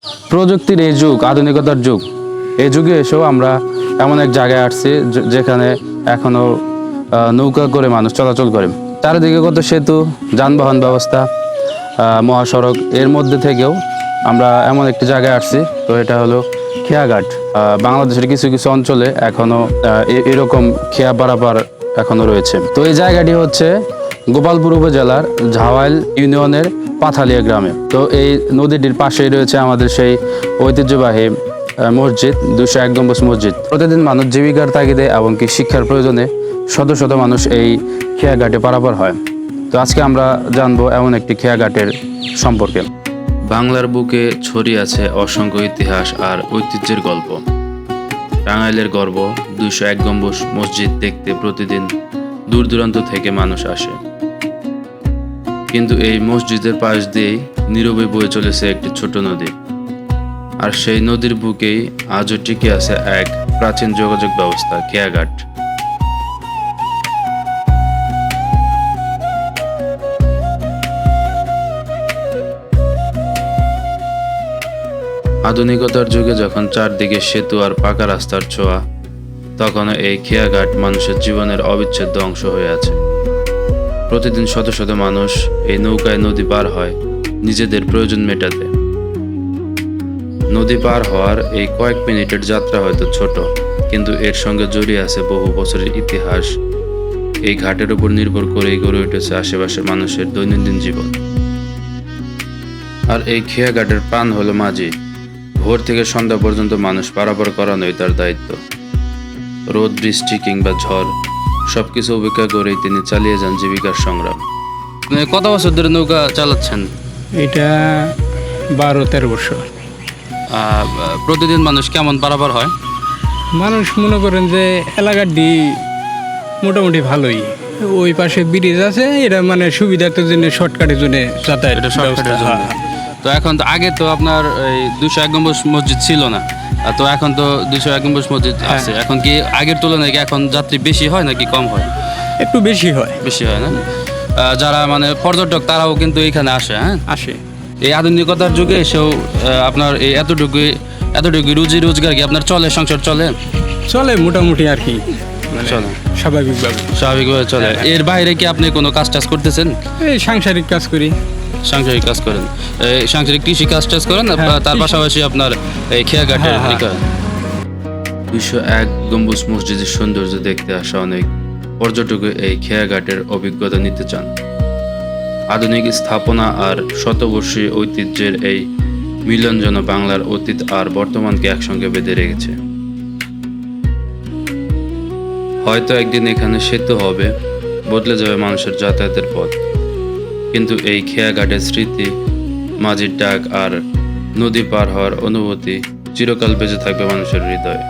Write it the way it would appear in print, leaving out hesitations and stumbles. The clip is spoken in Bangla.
প্রযুক্তির এই যুগ, আধুনিকতার যুগ, এই যুগে এসেও আমরা এমন এক জায়গায় আসছি যেখানে এখনো নৌকা করে মানুষ চলাচল করে। চারিদিকে কত সেতু, যানবাহন ব্যবস্থা, মহাসড়ক, এর মধ্যে থেকেও আমরা এমন একটি জায়গায় আসছি। তো এটা হলো খেয়াঘাট। বাংলাদেশের কিছু কিছু অঞ্চলে এখনো এরকম খেয়া পারাপার এখনো রয়েছে। তো এই জায়গাটি হচ্ছে গোপালপুর উপজেলার ঝাওয়াইল ইউনিয়নের পাথালিয়া গ্রামে। তো এই নদীটির পাশেই রয়েছে আমাদের সেই ঐতিহ্যবাহী মসজিদ, 201 গম্বুজ মসজিদ। প্রতিদিন মানুষ জীবিকার তাগিদে এবং কি শিক্ষার প্রয়োজনে শত শত মানুষ এই খেয়াঘাটে পারাপার হয়। তো আজকে আমরা জানবো এমন একটি খেয়াঘাটের সম্পর্কে। বাংলার বুকে ছড়িয়ে আছে অসংখ্য ইতিহাস আর ঐতিহ্যের গল্প। টাঙ্গাইলের গর্ব 201 গম্বুজ মসজিদ দেখতে প্রতিদিন দূর দূরান্ত থেকে মানুষ আসে। কিন্তু এই মসজিদের পাশ দিয়েই নীরবে বয়ে চলেছে একটি ছোট নদী। আর সেই নদীর বুকেই আজও টিকে আছে এক প্রাচীন যোগাযোগ ব্যবস্থা, খেয়াঘাট। আধুনিকতার যুগে যখন চারদিকে সেতু আর পাকা রাস্তার ছোঁয়া, তখনও এই খেয়াঘাট মানুষের জীবনের অবিচ্ছেদ্য অংশ হয়ে আছে। প্রতিদিন শত শত মানুষ এই নৌকায় নদী পার হয় নিজেদের প্রয়োজন মেটাতে। নদী পার হওয়ার এই কয়েক মিনিটের যাত্রা হয়তো ছোট, কিন্তু এর সঙ্গে জড়িয়ে আছে বহু বছরের ইতিহাস। এই ঘাটের উপর নির্ভর করেই গড়ে উঠেছে আশেপাশের মানুষের দৈনন্দিন জীবন। আর এই খেয়াঘাটের প্রাণ হলো মাঝি। ভোর থেকে সন্ধ্যা পর্যন্ত মানুষ পারাপার করানোই তার দায়িত্ব। রোদ, বৃষ্টি কিংবা ঝড় সবকিছু উপেক্ষা করেই তিনি চালিয়ে যান জীবিকার সংগ্রাম। কত বছর ধরে নৌকা চালাচ্ছেন? এটা 12-13 বছর। প্রতিদিন মানুষ কেমন পারাপার হয়? মানুষ মনে করেন যে এলাকাটি মোটামুটি ভালোই। ওই পাশে ব্রিজ আছে, এটা মানে সুবিধার্থের জন্য, শর্টকাটের জন্য যাতায়াত এটা শর্টকাটের জন্য। তো এখন তো আগে তো আপনার এই 201 গম্বুজ মসজিদ ছিল না, তো এখন তো 201 গম্বুজ মসজিদ আছে। এখন কি আগের তুলনায় কি এখন যাত্রী বেশি হয় নাকি কম হয়? একটু বেশি হয়। বেশি হয় না? যারা মানে পর্যটক তারাও কিন্তু এখানে আসে। হ্যাঁ, আসে। এই আধুনিকতার যুগে এসেও আপনার এই এতটুকু রুজি রোজগার কি আপনার চলে, সংসার চলে মোটামুটি আর কি, চলে স্বাভাবিকভাবে চলে। এর বাইরে কি আপনি কোনো কাজ টাজ করতেছেন? এই সাংসারিক কাজ করি। সাংসারিক কাজ করেন, সাংসারিক কৃষি কাজ টাজ করেন, তার পাশাপাশি আপনার এই খেয়াঘাটের 201 গম্বুজ মসজিদের সৌন্দর্য দেখতে আসা অনেক পর্যটক এই খেয়াঘাটের অভিজ্ঞতা নিতে চান। আধুনিক স্থাপনা আর শতবর্ষী ঐতিহ্যের এই মিলন যেন বাংলার অতীত আর বর্তমানকে একসঙ্গে বেঁধে রেখেছে। হয়তো একদিন এখানে সেতু হবে, বদলে যাবে মানুষের যাতায়াতের পথ, কিন্তু এই খেয়াঘাটের স্মৃতি, মাঝির ডাক আর নদী পার হওয়ার অনুভূতি চিরকাল বেঁচে থাকবে মানুষের হৃদয়ে।